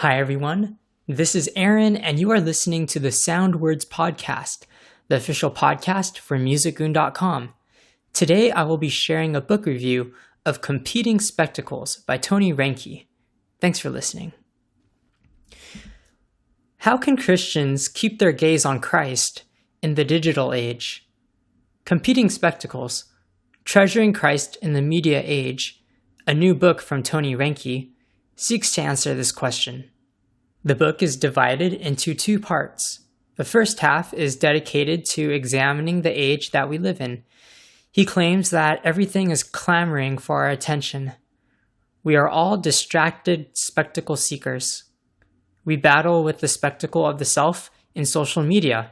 Hi, everyone. This is Aaron, and you are listening to the Sound Words Podcast, the official podcast for MusicGoon.com. Today, I will be sharing a book review of Competing Spectacles by Tony Reinke. Thanks for listening. How can Christians keep their gaze on Christ in the digital age? Competing Spectacles, Treasuring Christ in the Media Age, a new book from Tony Reinke, seeks to answer this question. The book is divided into two parts. The first half is dedicated to examining the age that we live in. He claims that everything is clamoring for our attention. We are all distracted spectacle seekers. We battle with the spectacle of the self in social media,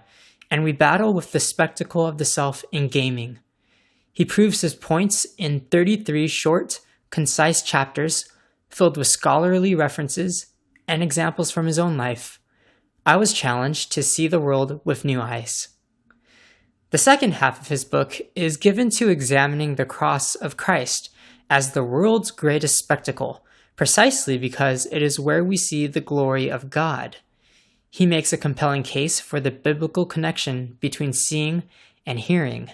and we battle with the spectacle of the self in gaming. He proves his points in 33 short, concise chapters filled with scholarly references and examples from his own life. I was challenged to see the world with new eyes. The second half of his book is given to examining the cross of Christ as the world's greatest spectacle, precisely because it is where we see the glory of God. He makes a compelling case for the biblical connection between seeing and hearing.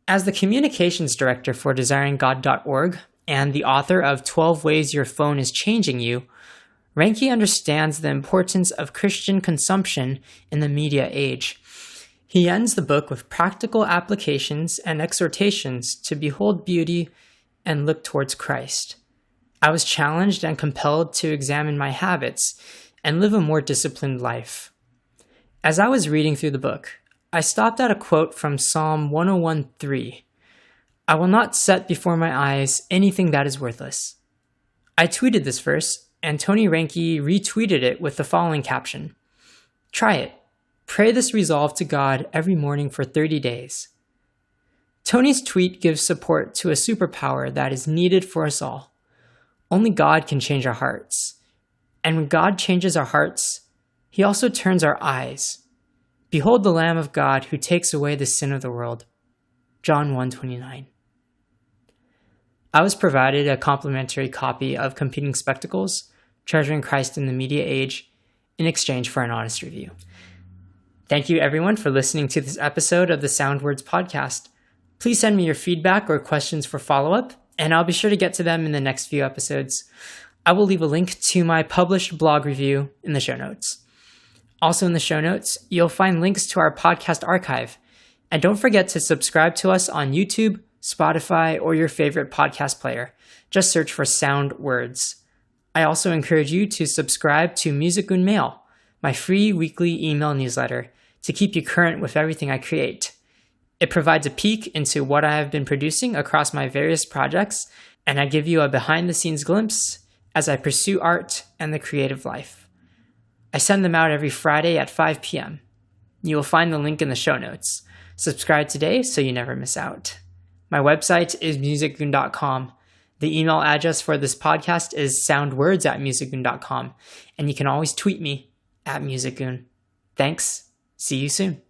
As the communications director for desiringgod.org and the author of 12 Ways Your Phone is Changing You, Reinke understands the importance of Christian consumption in the media age. He ends the book with practical applications and exhortations to behold beauty and look towards Christ. I was challenged and compelled to examine my habits and live a more disciplined life. As I was reading through the book, I stopped at a quote from Psalm 101:3. I will not set before my eyes anything that is worthless. I tweeted this verse, and Tony Reinke retweeted it with the following caption. Try it. Pray this resolve to God every morning for 30 days. Tony's tweet gives support to a superpower that is needed for us all. Only God can change our hearts. And when God changes our hearts, He also turns our eyes. Behold the Lamb of God who takes away the sin of the world. John 1:29. I was provided a complimentary copy of Competing Spectacles, Treasuring Christ in the Media Age, in exchange for an honest review. Thank you everyone for listening to this episode of the Sound Words Podcast. Please send me your feedback or questions for follow-up, and I'll be sure to get to them in the next few episodes. I will leave a link to my published blog review in the show notes. Also in the show notes, you'll find links to our podcast archive. And don't forget to subscribe to us on YouTube, Spotify, or your favorite podcast player. Just search for Sound Words. I also encourage you to subscribe to MusicGoon Mail, my free weekly email newsletter, to keep you current with everything I create. It provides a peek into what I have been producing across my various projects, and I give you a behind-the-scenes glimpse as I pursue art and the creative life. I send them out every Friday at 5 p.m. You will find the link in the show notes. Subscribe today so you never miss out. My website is musicgoon.com. The email address for this podcast is soundwords@musicgoon.com, and you can always tweet me @musicgoon. Thanks. See you soon.